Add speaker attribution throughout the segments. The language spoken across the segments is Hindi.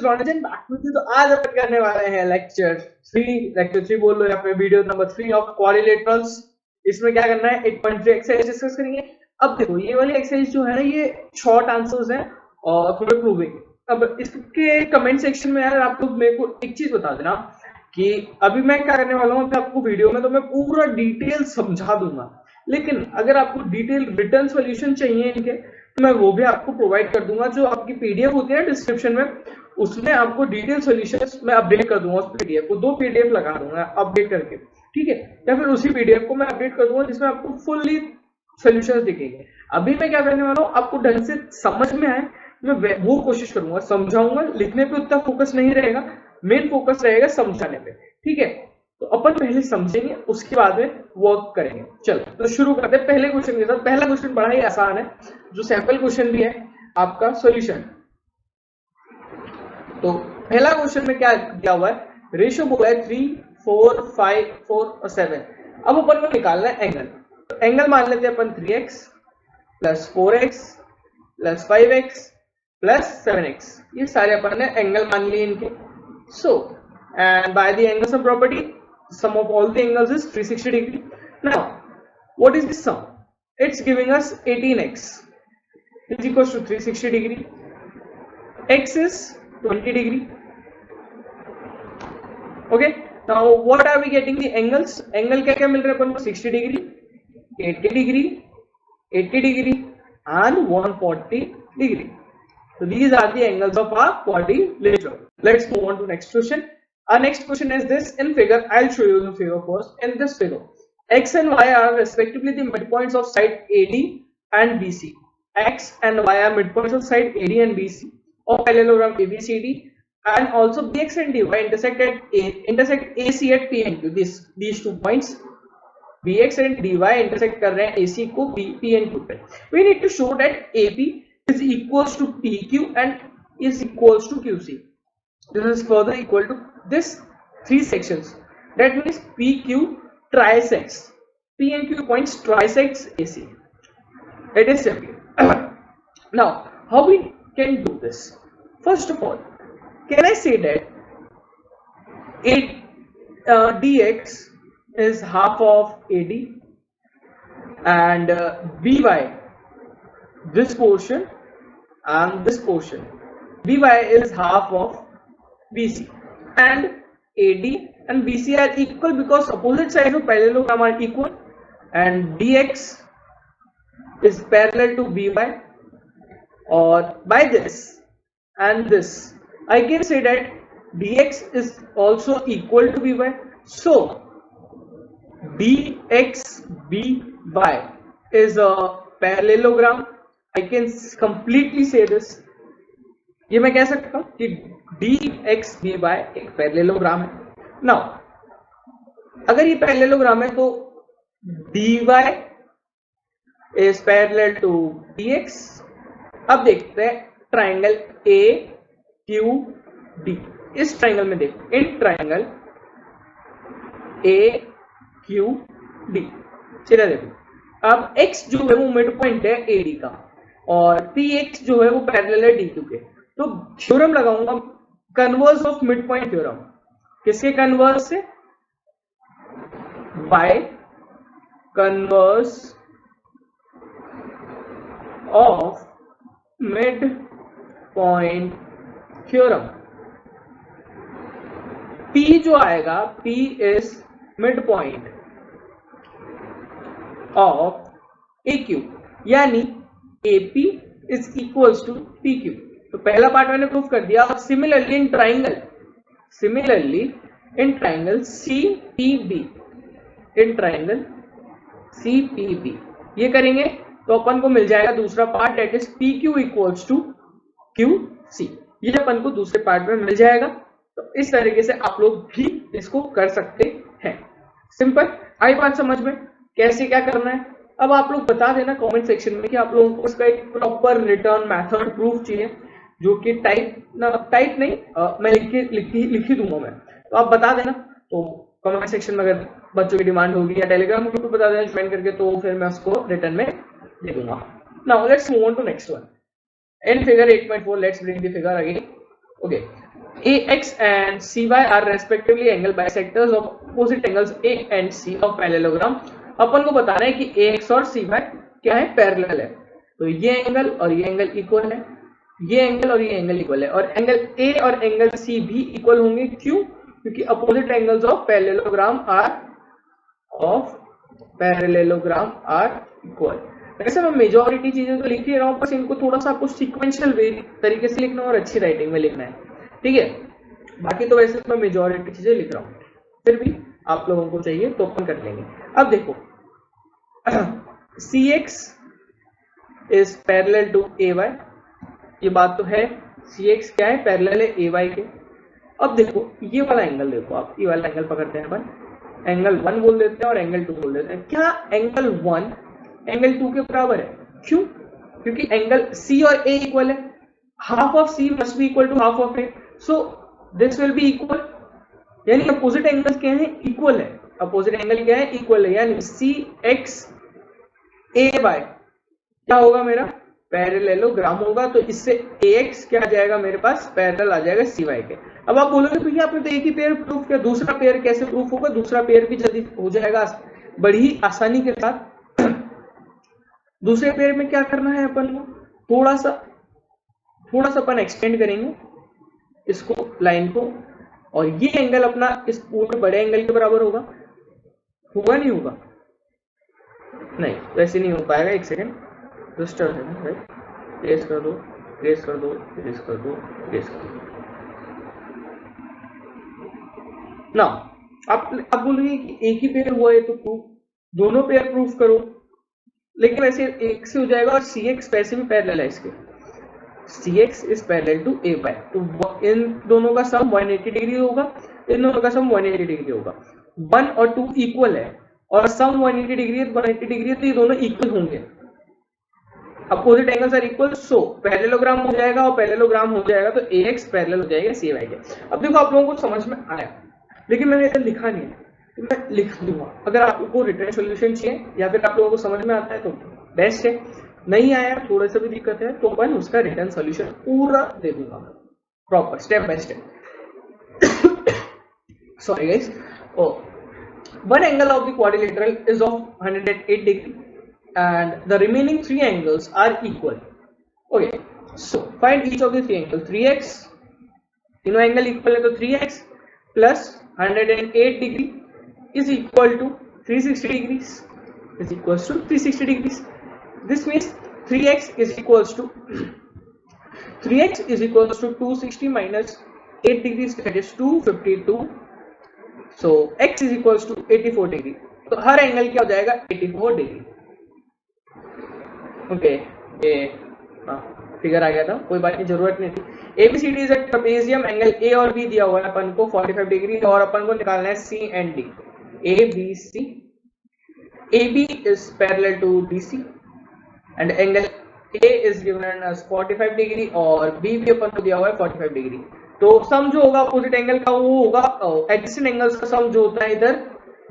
Speaker 1: इज रॉनेज एंड बैक विद यू। तो आज अपन करने वाले हैं लेक्चर 3 बोल लो या फिर वीडियो नंबर 3 ऑफ क्वाड्रिलेटरल्स। इसमें क्या करना है, 8.3 एक्सरसाइज डिस्कस करेंगे। अब देखो ये वाली एक्सरसाइज जो है ना, ये शॉर्ट आंसर्स हैं और थोड़े प्रूविंग। अब इसके कमेंट सेक्शन में यार आप लोग मेरे को एक चीज बता देना कि अभी मैं क्या करने वाला हूँ आपको वीडियो में, तो मैं पूरा डिटेल समझा दूंगा, लेकिन अगर आपको डिटेल रिटर्न सॉल्यूशन चाहिए इनके तो मैं वो भी आपको प्रोवाइड कर दूंगा। जो आपकी पीडीएफ होती है ना डिस्क्रिप्शन में, उसमें आपको डिटेल सॉल्यूशंस मैं अपडेट कर दूंगा। उस पीडीएफ को 2 पीडीएफ लगा दूंगा अपडेट करके, ठीक है, या फिर उसी पीडीएफ को मैं अपडेट कर दूंगा जिसमें आपको फुल्ली सॉल्यूशंस दिखेंगे। अभी मैं क्या करने वाला हूँ, आपको ढंग से समझ में आए मैं वो कोशिश करूंगा, समझाऊंगा। लिखने पे उतना फोकस नहीं रहेगा, मेन फोकस रहेगा समझाने पे, ठीक है। तो अपन पहले समझेंगे, उसके बाद में वर्क करेंगे। चलो तो शुरू करते हैं पहले क्वेश्चन के साथ। पहला क्वेश्चन बड़ा ही आसान है, जो सैंपल क्वेश्चन भी है आपका सॉल्यूशन। तो पहला क्वेश्चन में क्या दिया हुआ है, रेशियो बोला है 3, 4, 5, 4 और 7। अब अपन को निकालना है एंगल। तो एंगल मान लेते हैं अपन 3x plus 4x plus 5x plus 7x। ये सारे अपन ने एंगल मान लिए इनके। सो and by the angle sum property, sum of all the angles is 360 degree. Now what is the sum? It's giving us 18x is equals to 360 degree, x is 20 degree. Okay, now what are we getting the angles? Angle क्या क्या मिल रहा है अपन को, 60 degree, 80 degree, 80 degree and 140 degree. So these are the angles of our quadrilateral. Let's move on to next question. Our next question is this. In figure, I'll show you the figure first. In this figure, x and y are respectively the midpoints of side AD and BC. X and y are midpoints of side AD and BC of parallelogram ABCD, and also bx and dy intersect AC at P and Q. These 2 points, bx and dy intersect कर रहे हैं AC को P and Q पे. We need to show that AB is equals to PQ and is equals to QC. This is further equal to this 3 sections. That means PQ trisects, P and Q points trisects AC. It is simple. Now, how we can do this? First of all, can I say that dx is half of AD and by this portion and this portion, by is half of BC, and AD and BC are equal because opposite sides of parallelogram are equal, and dx is parallel to by, or by this and this I can say that dx is also equal to by. So dx by is a parallelogram. I can completely say this. ये मैं कह सकता हूं कि dx by एक पैरेललोग्राम है। नाउ अगर ये पैरेललोग्राम है तो dy is parallel to dx। अब देखते हैं ट्राइंगल AQD। इस ट्राइंगल में देखो, इन ट्राइंगल AQD सीधा देखो। अब x जो है वो मिड पॉइंट है AD का, और px जो है वो पैरेलल है DQ के। तो थ्योरम लगाऊंगा converse of mid point theorem. किसके कन्वर्स से? By converse of mid point theorem. P जो आएगा, P is mid point of AQ, यानी AP is equals to PQ। तो पहला पार्ट मैंने प्रूफ कर दिया। और सिमिलरली इन ट्राइंगल CPB, ये करेंगे तो अपन को मिल जाएगा दूसरा part, that is PQ equals to QC। ये अपन को दूसरे पार्ट में मिल जाएगा। तो इस तरीके से आप लोग भी इसको कर सकते हैं। सिंपल आई बात समझ में, कैसे क्या करना है। अब आप लोग बता देना कमेंट सेक्शन में कि आप लोगों को इसका एक प्रॉपर रिटर्न मेथड प्रूफ चाहिए, जो कि टाइप नहीं मैं लिखी दूंगा मैं, तो आप बता देना। तो कमेंट सेक्शन में अगर बच्चों की डिमांड होगी या टेलीग्राम ग्रुप पे बता देना ज्वाइन करके, तो फिर मैं उसको रिटर्न में दे दूंगा। Now let's move on to next one. In figure 8.4 let's bring the figure again. Okay, AX and CY are respectively angle bisectors of opposite angles A and C of parallelogram. अपन को बताना है कि AX और CY क्या है, पैरेलल है, तो ये एंगल और ये एंगल इक्वल है, ये एंगल और ये एंगल इक्वल है, और एंगल A और एंगल C भी इक्वल होंगे। क्यों? क्योंकि opposite angles of parallelogram are equal. वैसे मैं मेजॉरिटी चीजें तो लिख ही रहा हूँ, बस इनको थोड़ा सा आपको सीक्वेंशियल तरीके से लिखना और अच्छी राइटिंग में लिखना है, ठीक है। बाकी तो वैसे मैं मेजॉरिटी चीजें लिख रहा हूँ, फिर भी आप लोगों को चाहिए तो अपन कर लेंगे। अब देखो CX is parallel to AY, ये बात तो है, CX क्या है, पैरेलल है AY के। अब देखो ये वाला एंगल देखो, आप ये वाला एंगल पकड़ते हैं अपन, एंगल 1 बोल देते हैं और एंगल 2 बोल देते हैं। क्या एंगल 1 एंगल 2 के बराबर है? क्यों? क्योंकि एंगल C और A इक्वल है, half of C must be equal to half of A, so this will be equal, यानी अपोजिट एंगल्स क्या है, इक्वल है। अपोजिट एंगल क्या है, इक्वल है, यानी CX AY क्या होगा मेरा, पैरेललोग्राम होगा। तो इससे AX क्या आ जाएगा मेरे पास, पैरेलल आ जाएगा CY के। अब आप बोलोगे भैया आपने तो एक ही पेयर प्रूफ किया, दूसरा पेयर कैसे प्रूफ होगा? दूसरा पेयर भी जल्दी हो जाएगा बड़ी आसानी के साथ। दूसरे पेयर में क्या करना है अपन को, थोड़ा सा अपन एक्सटेंड करेंगे इसको, लाइन को, और ये एंगल अपना इस पूरे बड़े एंगल के बराबर होगा नहीं होगा? नहीं, वैसे नहीं हो पाएगा। एक सेकेंड, ट्रेस कर दो, ट्रेस कर दो, ट्रेस कर दो, ट्रेस कर दो ना। आप बोलोगे कि एक ही पेयर हुआ है तो प्रूफ, दोनों पेयर प्रूफ करो, लेकिन वैसे एक से हो जाएगा, और CX वैसे भी पैरेलल है इसके, CX is parallel to AY, तो इन दोनों का सम 180 डिग्री होगा, इन दोनों का सम 180 डिग्री होगा। 1 और 2 इक्वल है, और सम 180 डिग्री 180 डिग्री, तो ये दोनों इक्वल होंगे, opposite angles are equal, so parallelogram हो जाएगा, और पैरेललोग्राम हो जाएगा तो AX पैरेलल हो जाएगा CY के। अब देखो आप लोगों को समझ में आया, लेकिन मैंने इधर लिखा नहीं है, तो मैं लिख दूंगा। अगर आपको रिटर्न सॉल्यूशन चाहिए या फिर आप लोगों को समझ में आता है तो बेस्ट है, नहीं आया थोड़ा सा भी दिक्कत है तो अपन उसका रिटर्न सॉल्यूशन पूरा दे दूंगा, proper step by step. Sorry guys. One angle of the quadrilateral is of 108 degree and the remaining 3 angles are equal. Okay, so find each of the 3 angles. 3x, तीनों एंगल इक्वल है तो 3x plus 108 degree is equal to 360 degrees. Is equals to 360 degrees. This means 3x is equals to 260 minus 8 degrees, that is 252. So x is equals to 84 degree, तो हर एंगल क्या हो जाएगा, 84 डिग्री। ओके, ये फिगर आ गया था, कोई बात नहीं, जरूरत नहीं थी। ABCD is a trapezium, angle A और B दिया हुआ है अपन को 45 डिग्री, और अपन को निकालना है C and D। ABC, AB is parallel to DC and angle A is given as 45 degree, और B भी अपन को दिया हुआ है 45 डिग्री। तो सम जो होगा अपोजिट एंगल का वो होगा, एडजेसेंट एंगल्स का सम जो होता है इधर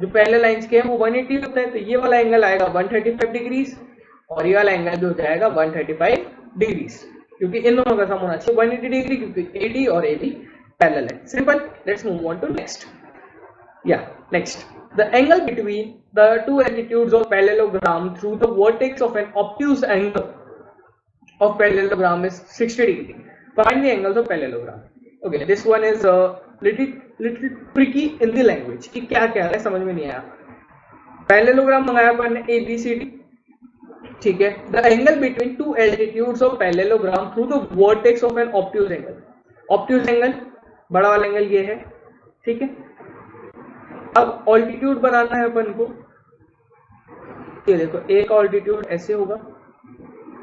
Speaker 1: जो पैरेलल लाइंस के हैं वो 180 होता है, तो ये वाला एंगल आएगा 135 डिग्रीज, और ये वाला एंगल भी हो जाएगा 135 डिग्रीज, क्योंकि इन दोनों का सम होना चाहिए 180 डिग्री, क्योंकि AD और AB पैरेलल है। Simple. Let's move on to next. Next, the angle between the two altitudes of parallelogram through the vertex of an obtuse angle of parallelogram is 60 degree. Find the angles of parallelogram. Okay, this one is little tricky in the language कि क्या क्या है समझ में नहीं आया। पैरेललोग्राम मंगाया अपन ने ABCD, ठीक है। The angle between two altitudes of parallelogram through the vertex of an obtuse angle. Obtuse angle बड़ा वाला एंगल ये है, ठीक है। अब ऑल्टीट्यूड बनाना है अपन को, ये देखो एक ऑल्टीट्यूड ऐसे होगा,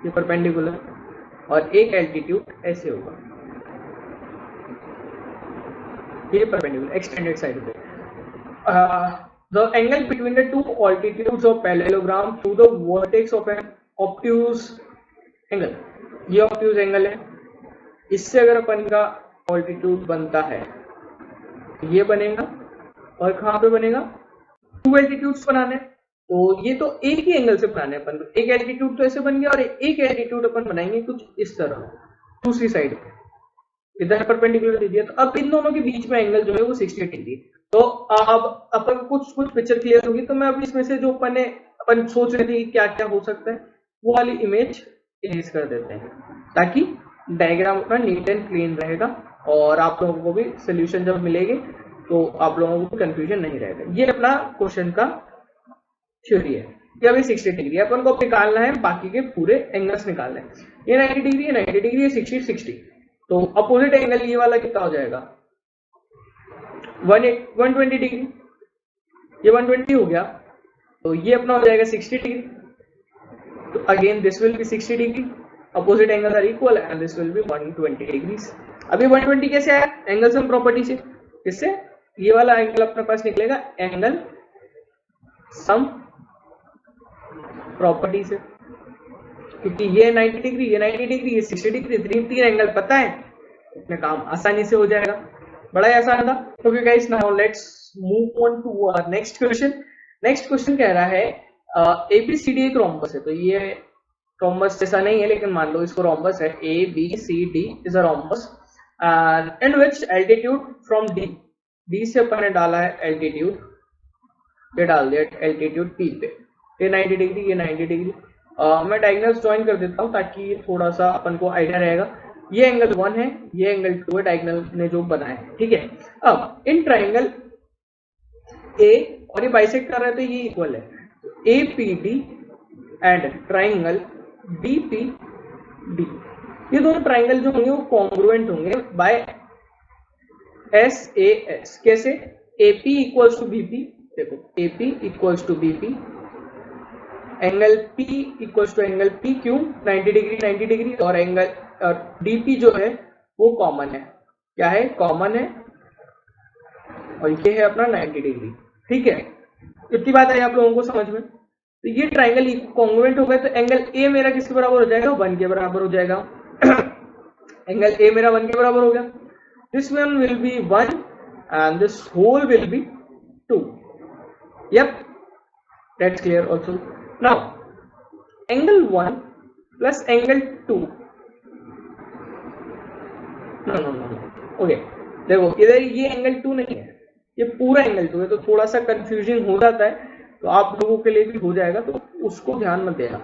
Speaker 1: ये परपेंडिकुलर, और एक एल्टीट्यूड ऐसे होगा, ये परपेंडिकुलर एक्सटेंडेड साइड पे। The angle between the two altitudes of parallelogram through the vertex of an obtuse angle, ये ऑब्ट्यूज एंगल है, इससे अगर अपन का ऑल्टीट्यूड बनता है ये बनेगा, और कहां पे बनेगा, टू एल्टीट्यूड्स बनाने, तो ये तो एक ही एंगल से बनाने अपन को, एक एल्टीट्यूड तो ऐसे बन गया और एक एल्टीट्यूड अपन बनाएंगे कुछ इस तरह दूसरी साइड पे, इधर परपेंडिकुलर दे दिया, तो अब इन दोनों के बीच में एंगल जो है वो 60 डिग्री। तो अब अपन कुछ पिक्चर क्लियर होगी, तो मैं अब इसमें से जो अपन सोच रहे थे क्या क्या हो सकता है वो वाली इमेज इरेज कर देते हैं, ताकि डायग्राम अपना नीट एंड क्लीन रहेगा और आप लोगों को भी सोल्यूशन जब मिलेंगे तो आप लोगों को कंफ्यूजन नहीं रहेगा। ये अपना क्वेश्चन का थ्योरी है कि अभी 60 डिग्री अपन को निकालना है, बाकी के पूरे एंगल्स निकालने हैं। ये 90 डिग्री है, 90 डिग्री है, 60, तो अपोजिट एंगल ये वाला कितना हो जाएगा 120 डिग्री, ये 120 हो गया, तो ये अपना हो जाएगा 60 डिग्री। तो again this will be 60 degree, opposite angle are equal and this will be 120 degrees. अभी 120 कैसे आया? एंगल सम प्रॉपर्टी से। किससे? ये वाला एंगल अपने पास निकलेगा एंगल सम प्रॉपर्टी से, क्योंकि ये 90 डिग्री, ये 90 डिग्री, ये 60 डिग्री, तीन एंगल पता है, अपने काम आसानी से हो जाएगा। बड़ा ही आसान था। Okay guys, now let's move on to our next question. Next question कह रहा है ABCD एक रोम्बस है, तो ये रोम्बस जैसा नहीं है लेकिन मान लो इसको रोम्बस है। ABCD is a rhombus in which altitude from D से अपन ने डाला है एल्टीट्यूड, ये डाल दिया एल्टीट्यूड P पे, ये 90 डिग्री, ये 90 डिग्री। मैं डायगोनल्स ज्वाइन कर देता हूँ ताकि थोड़ा सा अपन को आइडिया रहेगा। ये एंगल 1 है, ये एंगल 2 है, डायगोनल ने जो बनाया है, ठीक है। अब इन ट्राइंगल A और ये बाइसेक्ट कर रहे थे, ये इक्वल है, APD एंड ट्राइंगल DPD, ये दोनों ट्राइंगल जो होंगे वो कॉन्ग्रुएंट होंगे बाय SAS। कैसे? AP इक्वल्स टू BP, देखो AP equals to BP, angle P equals to angle PQ 90 degree 90 degree, और एंगल DP जो है वो कॉमन है। क्या है? कॉमन है, और ये है अपना 90 डिग्री, ठीक है। इतनी बात है आप लोगों को समझ में? तो ये ट्राइंगल कॉन्ग्रुएंट हो गए, तो एंगल A मेरा किसके बराबर हो जाएगा? 1 के बराबर हो जाएगा। एंगल A मेरा 1 के बराबर हो गया। This one will be 1 and this whole will be 2. Yep, that's clear also. Now, angle 1 plus angle 2. No. Okay, देखो इधर ये एंगल 2 नहीं है, ये पूरा एंगल 2 है, तो थोड़ा सा कंफ्यूजिंग हो जाता है, तो आप लोगों के लिए भी हो जाएगा, तो उसको ध्यान मत देना,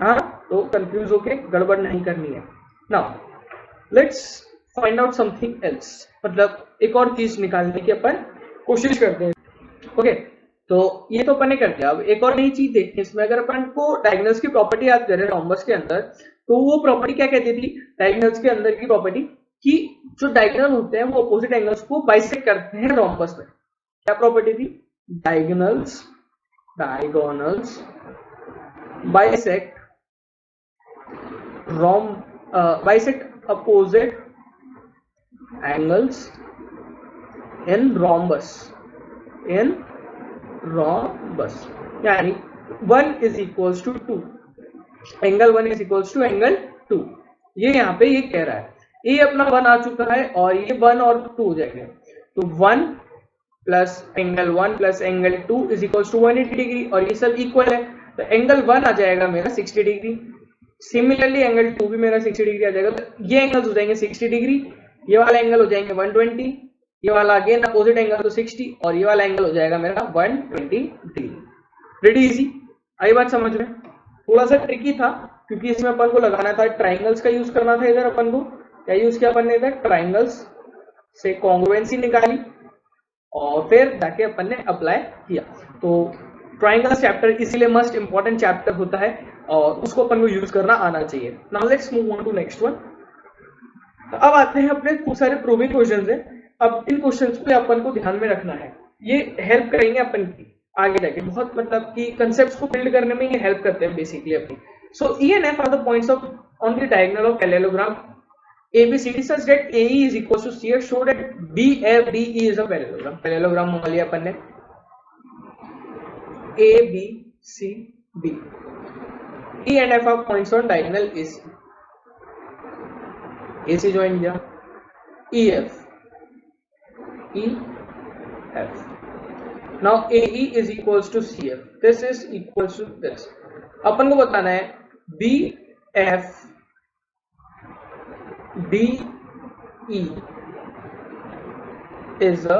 Speaker 1: हाँ, तो कंफ्यूज होके गड़बड़ नहीं करनी है। Now, let's find out something else, मतलब एक और चीज निकालने की अपन कोशिश करते हैं। ओके, तो ये तो अपन ने कर दिया। अब एक और नई चीज देखते हैं इसमें। अगर अपन को डायगोनल्स की प्रॉपर्टी याद करें रोम्बस के अंदर, तो वो प्रॉपर्टी क्या कहती थी डायगोनल्स के अंदर की प्रॉपर्टी, कि जो डायगोनल होते हैं वो अपोजिट एंगल्स को बाइसेक्ट करते हैं रोम्बस में। क्या प्रॉपर्टी थी? Diagonals bisect bisect opposite angles in rhombus, यानी 1 is equals to 2, angle 1 is equals to angle 2। ये यहाँ पे ये कह रहा है, ये अपना 1 आ चुका है और ये 1 और 2 हो जाएंगे, तो 1 plus angle 1 plus angle 2 is equals to 180 degree, और ये सब इक्वल है, तो एंगल 1 आ जाएगा मेरा 60 डिग्री। सिमिलरली एंगल 2 भी मेरा 60 डिग्री आ जाएगा, तो ये एंगल्स हो जाएंगे 60 डिग्री, ये वाला एंगल हो जाएंगे 120, ये वाला अगेन अपोजिट एंगल तो 60, और ये वाला एंगल हो जाएगा मेरा 120 डिग्री। रेडी? इजी आई बात समझ में? थोड़ा सा ट्रिकी था क्योंकि इसमें अपन को लगाना था ट्राइंगल्स का यूज करना था। इधर अपन को क्या यूज किया अपन ने? इधर ट्राइंगल्स से कॉन्ग्रुएंसी निकाली और फिर जाके अपन ने अप्लाई किया। तो ट्राइंगल्स चैप्टर इसीलिए मस्ट इंपॉर्टेंट चैप्टर होता है और उसको अपन को यूज करना आना चाहिए। Now let's move on to next one. अब आते हैं अपने खूब सारे प्रूविंग क्वेश्चंस हैं। अब इन क्वेश्चंस को अपन को ध्यान में रखना है, ये हेल्प करेंगे अपन की आगे जाके बहुत, मतलब कि कंसेप्ट्स को बिल्ड करने में ये हेल्प करते हैं बेसिकली अपनी। So E and F are the points of on the diagonal of parallelogram ABCD such that AE is equals to CF, show that BFDE is a parallelogram। Parallelogram मान लिया अपन ने ABCD, E and F are points on diagonal AC, AC join किया, EF, now AE is equals to CF, this is equals to this। अपन को बताना है BFD E is a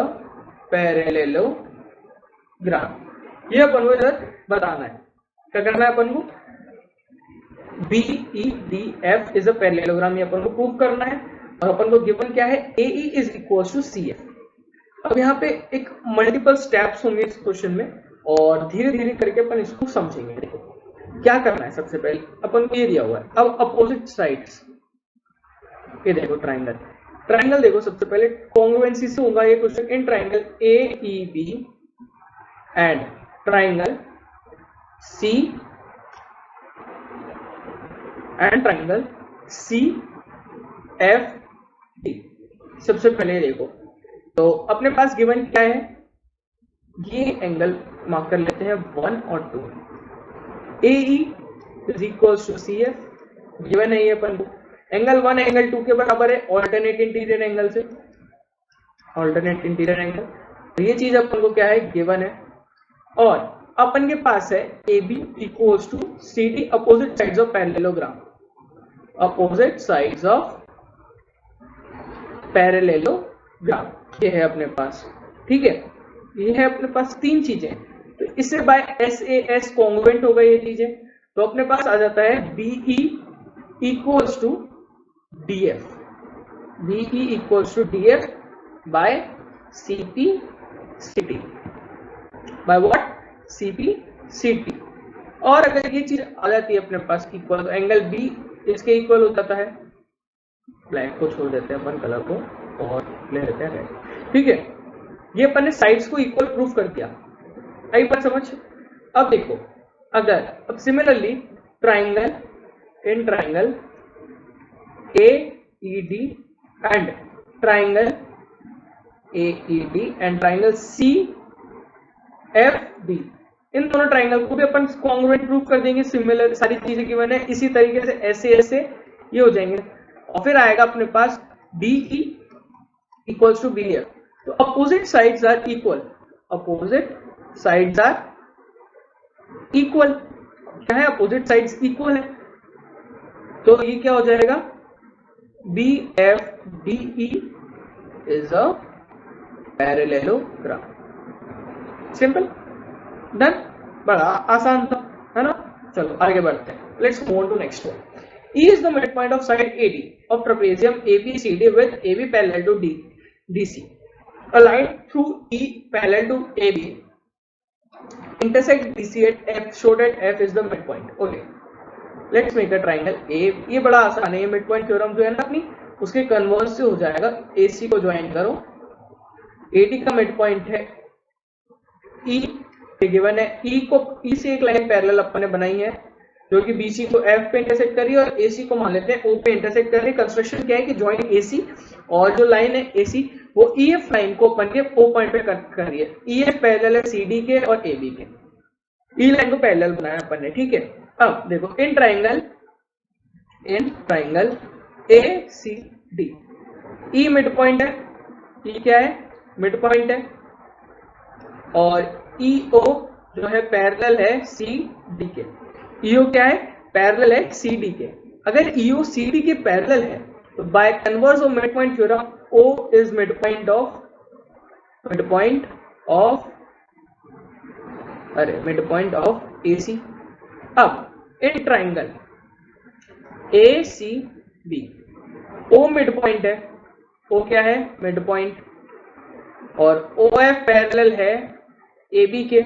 Speaker 1: parallelogram। ये अपन को इधर बताना है, क्या करना है अपन को, BEDF इज अ पैरेललोग्राम, ये अपन को प्रूव करना है। और अपन को गिवन क्या है, AE is equal to CF। अब यहाँ पे एक मल्टीपल स्टेप्स होंगे इस क्वेश्चन में, और धीरे धीरे करके अपन इसको समझेंगे। देखो क्या करना है, सबसे पहले अपन को ये दिया हुआ है, अब अपोजिट साइड्स, ये देखो ट्राइंगल, ट्राइंगल देखो सबसे पहले कॉन्ग्रुएंसी से होगा ये question. In triangle AEB and triangle C and triangle CFD। सबसे पहले देखो, तो अपने पास गिवन क्या है, ये एंगल मार्क कर लेते हैं 1 और 2। AE is equal to CF, given है ये अपन को। एंगल 1 एंगल 2 के बराबर है ऑल्टरनेट इंटीरियर एंगल से, ऑल्टरनेट इंटीरियर एंगल। ये चीज अपन को क्या है, गिवन है। और अपन के पास है AB equals to CD, opposite sides of parallelogram, opposite sides of parallelogram, ये है अपने पास। ठीक है, ये है अपने पास तीन चीजें, तो इससे बाय SAS कॉन्ग्रुएंट हो गई ये चीजें, तो अपने पास आ जाता है BE equals to DF, BE equals to DF by CP CT, by what, CP CT। और अगर ये चीज आ जाती है अपने पास इक्वल, तो एंगल B इसके इक्वल हो जाता है। ब्लैक को छोड़ देते हैं अपन, कलर को और ले लेते हैं रेड। ठीक है, ये अपन ने साइड्स को इक्वल प्रूफ कर दिया, आई बात समझ। अब देखो, अगर अब similarly triangle, in triangle AED and triangle AED and triangle CFD, इन दोनों ट्राइंगल को भी अपन कॉन्ग्रुएंट प्रूफ कर देंगे। सिमिलर सारी चीजें गिवन है, इसी तरीके से ऐसे ऐसे ये हो जाएंगे, और फिर आएगा अपने पास DE इक्वल्स टू BF। तो opposite sides are equal, opposite sides are equal, क्या है, अपोजिट साइड्स इक्वल है, तो ये क्या हो जाएगा, BFDE is a parallelogram. Simple, done, बड़ा आसान था, है ना। चलो आगे बढ़ते हैं, let's move on to next one. E is the midpoint of side AD of trapezium ABCD with AB parallel to DC. A line through E parallel to AB intersect DC at F, showed at F is the midpoint. Okay, let's make a triangle A। ये बड़ा आसान है, ये midpoint थ्योरम जो है ना अपनी, उसके कन्वर्स से हो जाएगा। AC को ज्वाइन करो, AD का midpoint है E, गिवन है। E से एक लाइन पैरेलल अपन ने बनाई है, जो कि BC को F पे इंटरसेक्ट करी और AC को मान लेते हैं O पे इंटरसेक्ट कर रही। कंस्ट्रक्शन क्या है कि ज्वाइन AC, और जो लाइन है AC वो EF लाइन को अपन के O पॉइंट पे कट कर रही है। EF पैरेलल है CD के और AB के, E लाइन को पैरेलल बनाया अपन ने। ठीक है, अब देखो in triangle ACD, E mid point है, E क्या है, मिड पॉइंट है, और EO जो है पैरेलल है CD के। EO क्या है, पैरेलल है CD के। अगर EO CD के पैरेलल है, तो by converse of mid point theorem O is mid point of AC। अब in triangle ACB, O mid point है, O क्या है, मिड पॉइंट, और OF पैरेलल है AB के।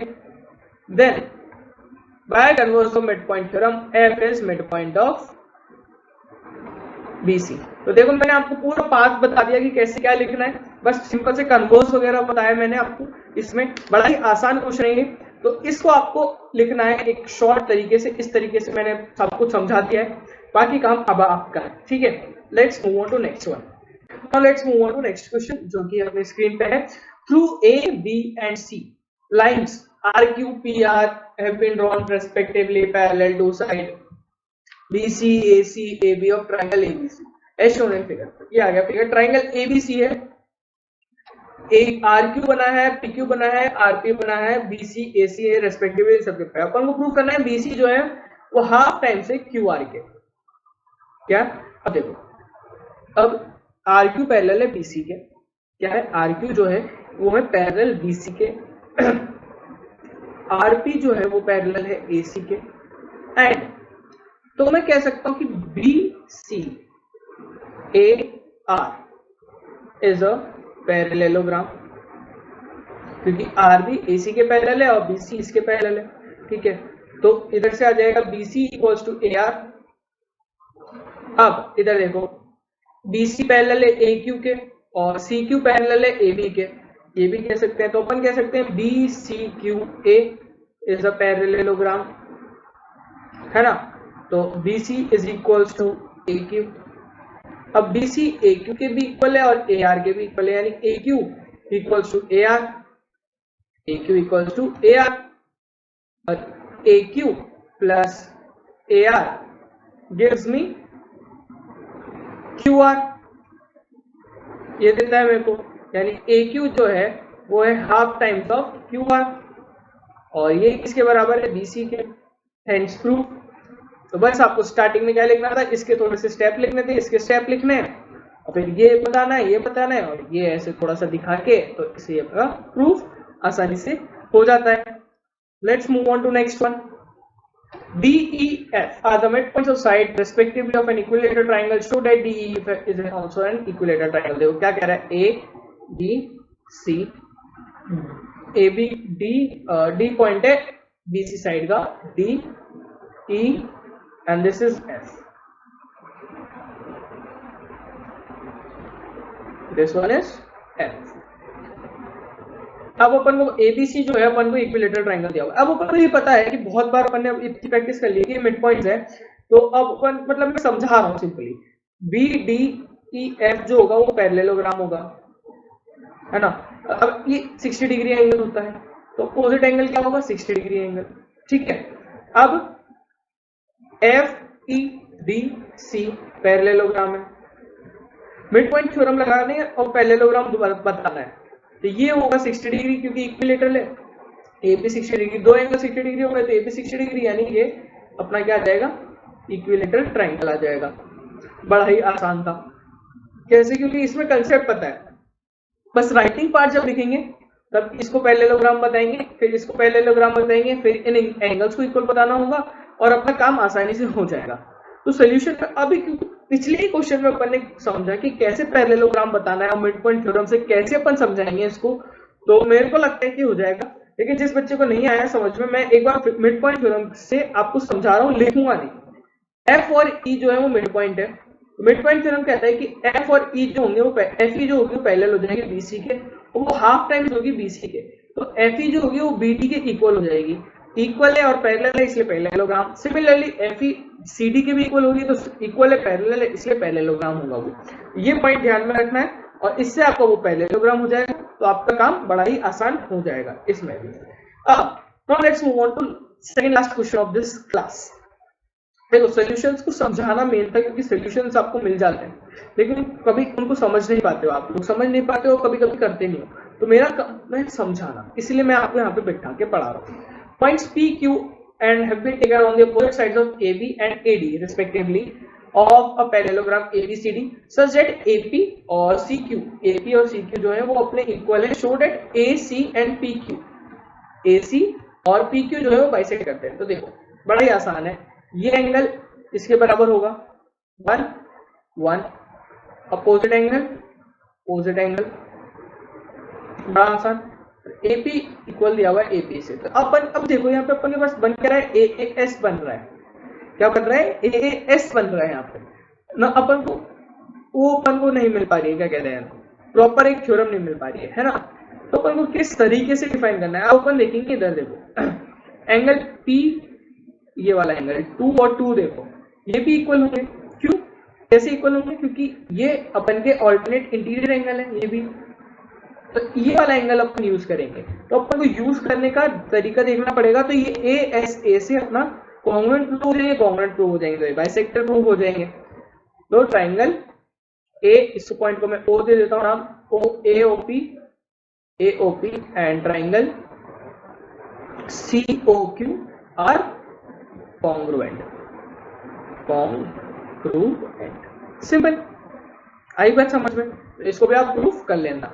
Speaker 1: Then by converse of mid point theorem F is mid point of BC। तो देखो मैंने आपको पूरा पाथ बता दिया कि कैसे क्या लिखना है, बस सिंपल से कन्वर्स वगैरह बताया मैंने आपको। इसमें बड़ा ही आसान क्वेश्चन है, तो इसको आपको लिखना है एक शॉर्ट तरीके से। इस तरीके से मैंने सब कुछ समझा दिया है, बाकी काम अब आपका है। ठीक है, let's move on to next one. Now let's move on to next question, जो कि अपने स्क्रीन पे है। Through A, B and C lines RQ, PR have been drawn respectively parallel to side BC, AC, AB of triangle ABC as shown in figure। ये आ गया फिगर, ट्राइंगल ABC है, एक RQ बना है, PQ बना है, RP बना है, BC, AC है रेस्पेक्टिवली सबके पे। अपन को प्रूव करना है BC जो है वो हाफ टाइम से QR के। क्या, अब देखो, अब आर क्यू पैरेलल है बीसी के, क्या है आर क्यू जो है वो है पैरेलल बीसी के, आरपी जो है वो पैरेलल है एसी के, एंड तो मैं कह सकता हूं कि B C A R is a parallelogram, क्योंकि आर भी एसी के पैरेलल है और बीसी इसके पैरेलल है, ठीक है। तो इधर से आ जाएगा BC equals to A R. अब इधर देखो बीसी पैरेलल है ए क्यू के और सी क्यू पैरेलल है ए बी के, ये भी कह सकते हैं। तो अपन कह सकते हैं B C Q A is a parallelogram, है ना। तो B C is equals to A Q. अब बी सी ए क्यू के भी इक्वल है और ए आर के भी इक्वल है, यानी A Q equals to A R, A Q equals to A R, और A Q plus A R gives me Q R, ये देता है मेरे को, यानी ए क्यू जो है वो है half times of Q R, और ये किसके बराबर है बीसी के, हेंस प्रूफ। तो बस आपको स्टार्टिंग में क्या लिखना था, इसके थोड़े से स्टेप लिखने थे, इसके स्टेप लिखने हैं और फिर ये बताना है, ये बताना है, और ये ऐसे थोड़ा सा दिखा के तो इसे आपका प्रूफ आसानी से हो जाता है। Let's move on to next one. D, E, F are the midpoints of side respectively of an equilateral triangle. Show that D, E, F is also an equilateral triangle. देखो क्या कह रहा है, A, B, C, A, B, D point है BC साइड का, D, E and this is F. This one is F. अब अपन को ABC जो है अपन को इक्विलेटरल ट्रायंगल दिया हुआ है। अब अपन को ये पता है कि बहुत बार अपन ने इतनी प्रैक्टिस कर ली कि मिड पॉइंट्स है, तो अब अपन मतलब मैं समझा रहा हूँ सिंपली, BDEF जो होगा वो पैरेललोग्राम होगा, है ना। अब ये 60 डिग्री एंगल होता है, तो अपोजिट एंगल क्या होगा, 60 डिग्री एंगल, ठीक है। अब FEDC पैरेललोग्राम है, मिड पॉइंट थ्योरम लगाने है और पैरेललोग्राम बताना है, तो ये होगा 60 डिग्री क्योंकि इक्विलेटरल है, ए बी 60 डिग्री, दो एंगल 60 डिग्री हो गए तो ए बी 60 डिग्री, यानी ये अपना क्या आ जाएगा, इक्विलेटरल ट्रायंगल आ जाएगा। बड़ा ही आसान था, कैसे, क्योंकि इसमें कंसेप्ट पता है, बस राइटिंग पार्ट जब लिखेंगे तब इसको पैरेललोग्राम बताएंगे, फिर इसको पैरेललोग्राम बताएंगे, फिर इन एंगल्स को इक्वल बताना होगा और अपना काम आसानी से हो जाएगा। तो सोल्यूशन में अभी पिछले ही क्वेश्चन में अपन ने समझा कि कैसे पैरेललोग्राम बताना है और मिड पॉइंट थ्योरम से कैसे अपन समझाएंगे इसको, तो मेरे को लगता है कि हो जाएगा। लेकिन जिस बच्चे को नहीं आया समझ में, मैं एक बार मिड पॉइंट थ्योरम से आपको समझा रहा हूँ, लिखूंगा नहीं। एफ और ई जो है वो मिड पॉइंट है, मिड पॉइंट थ्योरम कहता है कि एफ और ई जो होंगे वो एफ ई जो होगी वो पैरेलल हो जाएंगे बीसी के, और वो हाफ टाइम्स होगी बीसी के, तो एफ ई जो होगी वो बीडी के इक्वल हो जाएगी, इक्वल है और पैरेलल है इसलिए parallelogram. Similarly F E CD के भी इक्वल होगी, तो इक्वल है पैरेलल है इसलिए पैरेललोग्राम होगा वो। ये पॉइंट ध्यान में रखना है और इससे आपका वो पैरेललोग्राम हो जाएगा, तो आपका काम बड़ा ही आसान हो जाएगा इसमें भी। अब now let's move on to second last question of this class. देखो सॉल्यूशंस को समझाना मेन था, क्योंकि सॉल्यूशंस आपको मिल जाते हैं लेकिन कभी उनको समझ नहीं पाते हो, आप लोग समझ नहीं पाते हो, कभी कभी करते नहीं हो, तो मेरा काम है समझाना, इसलिए मैं आपको यहाँ पे बैठा के पढ़ा रहा हूँ। Points P, Q and have been taken on the opposite sides of AB and AD respectively of a parallelogram ABCD such that AP और CQ जो है वो अपने इक्वल है। Show that AC and PQ, AC और PQ जो है वो बाइसेक्ट करते हैं। तो देखो बड़ा ही आसान है, ये एंगल इसके बराबर होगा 1 1, अपोजिट एंगल, बड़ा आसान। AP इक्वल दिया हुआ है AP से, तो अब देखो यहाँ पे अपन के पास बन क्या रहा है, AAS बन रहा है, क्या बन रहा है, AAS बन रहा है यहाँ पे ना। अपन को नहीं मिल पा रही है, क्या कहते हैं, प्रॉपर एक थ्योरम नहीं मिल पा रही है ना। तो अपन को किस तरीके से डिफाइन करना है, अब अपन देखेंगे इधर देखो एंगल P, ये वाला एंगल 2 और 2 देखो ये भी इक्वल होंगे, क्यों कैसे इक्वल होंगे, क्योंकि ये अपन के ऑल्टरनेट इंटीरियर एंगल है ये भी, तो ये वाला एंगल अपन यूज करेंगे। तो अपन को यूज करने का तरीका देखना पड़ेगा, तो ये ASA से अपना कॉन्ग्रुएंट प्रूव हो जाएंगे, कॉन्ग्रुएंट प्रूव हो जाएंगे, बाइसेक्टर प्रूव हो जाएंगे। तो ट्राइंगल A, इस पॉइंट को मैं O दे देता हूं नाम, AOP and triangle COQ are congruent, simple. आई बात समझ में? इसको भी आप प्रूफ कर लेना।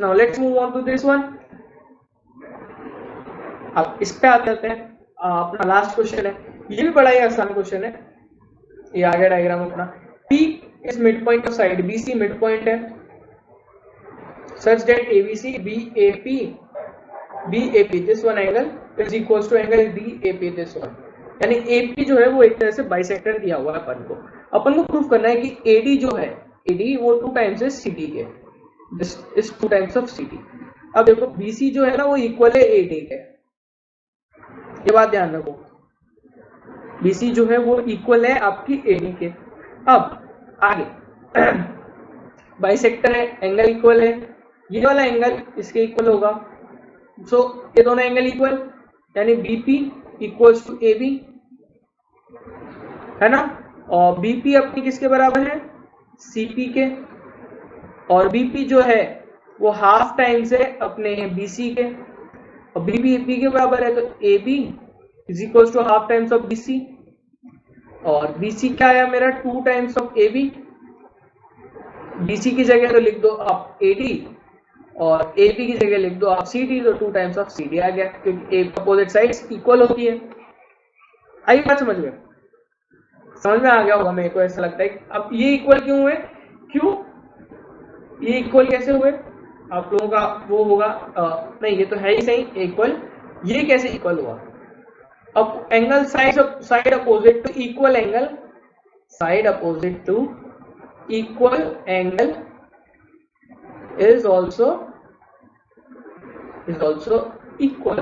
Speaker 1: Now let's move on to this one. अब इस पे आते हैं, अपना लास्ट क्वेश्चन है, ये भी बड़ा ही आसान क्वेश्चन है। ये आगे डायग्राम अपना, P is mid point of side BC, mid point है such that ABC BAP this one angle is equals to angle DAP this one, यानी AP जो है वो एक तरह से बाइसेक्टर दिया हुआ है अपन को प्रूफ करना है कि AD जो है, AD वो 2 टाइम्स है CD के, this is 2 times of CD। अब देखो BC जो है ना वो इक्वल है AD के, ये बात ध्यान रखो, BC जो है वो इक्वल है आपकी AD के। अब आगे बाइसेक्टर है, एंगल इक्वल है, ये वाला एंगल इसके इक्वल होगा, सो ये दोनों एंगल इक्वल, यानी BP इक्वल्स टू AB, है ना। और BP अपनी किसके बराबर है, CP के, और BP जो है वो हाफ टाइम्स है अपने BC के, और BP AP के बराबर है, तो AB is equals to half times of BC, और BC क्या आया मेरा 2 टाइम्स ऑफ AB। BC की जगह तो लिख दो आप AD, और AP की जगह लिख दो आप CD, तो 2 टाइम्स ऑफ CD आ गया, क्योंकि अपोजिट साइड्स इक्वल होती है। आई बात समझ में? समझ में आ गया होगा मेरे को ऐसा लगता है। अब ये इक्वल क्यों हुए, क्यों ये इक्वल कैसे हुए, आप लोगों का वो होगा नहीं, ये तो है ही सही इक्वल, ये कैसे इक्वल हुआ। अब angle side opposite to equal angle, side opposite to equal angle is also equal।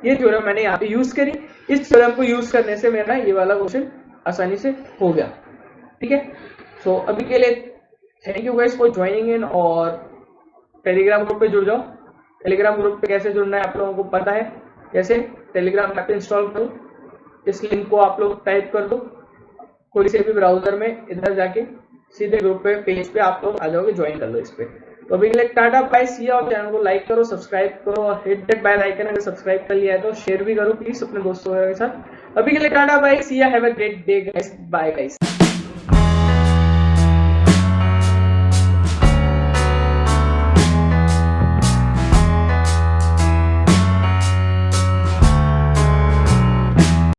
Speaker 1: ये थ्योरम मैंने यहाँ पे यूज करी, इस थ्योरम को यूज करने से मेरा ये वाला क्वेश्चन आसानी से हो गया, ठीक है। सो अभी के लिए thank you guys for joining in, और टेलीग्राम ग्रुप पे जुड़ जाओ। टेलीग्राम ग्रुप पे कैसे जुड़ना है आप लोगों को पता है, जैसे टेलीग्राम ऐप इंस्टॉल करो, इस लिंक को आप लोग टाइप कर दो कोई से भी ब्राउजर में, इधर जाके सीधे ग्रुप पे पेज पे आप लोग आ जाओगे, ज्वाइन कर लो इस पे। तो अभी के लिए टाटा बाय सी, और चैनल को लाइक करो, सब्सक्राइब करो, और हिट दैट बेल आइकन, अगर सब्सक्राइब कर लिया है तो शेयर भी करो प्लीज अपने दोस्तों के साथ। अभी के लिए tata bye see, have a great day guys, bye guys.